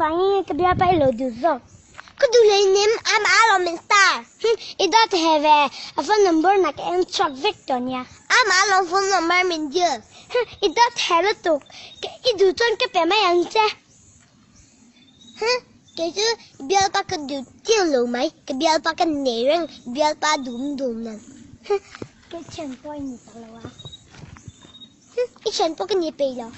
反应个别摆楼就走。可都来年俺们阿老们打，一到台湾，phone number那个 em chọn vector nha. 俺们阿老分了买面子，一到台了都，一度转个别买样子。可是不要把个就进楼买，不要把个内容，不要把动呢。个钱包你到了啊？一钱不给你背了。